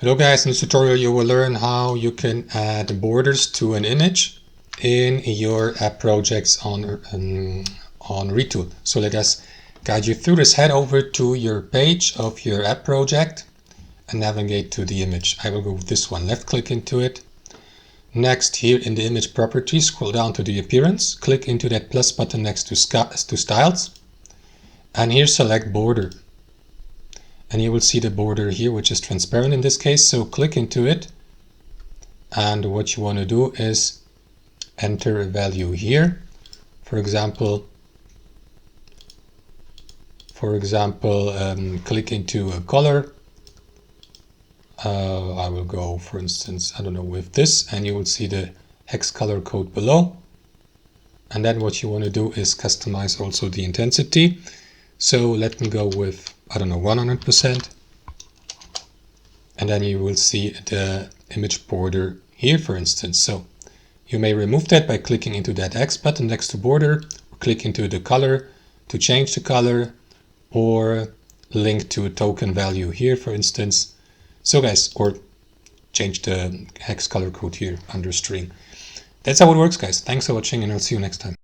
Hello guys, in this tutorial you will learn how you can add borders to an image in your app projects on Retool. So let us guide you through this. Head over to your page of your app project and navigate to the image. I will go with this one. Left click into it. Next, here in the image properties, scroll down to the appearance. Click into that plus button next to styles. And here select border. And you will see the border here, which is transparent in this case. So click into it. And what you want to do is enter a value here. For example, click into a color. I will go, for instance, I don't know, with this, and you will see the hex color code below. And then what you want to do is customize also the intensity. So let me go with, I don't know, 100%. And then you will see the image border here, for instance. So you may remove that by clicking into that X button next to border, or click into the color to change the color, or link to a token value here, for instance. So guys, or change the hex color code here under string. That's how it works, guys. Thanks for watching, and I'll see you next time.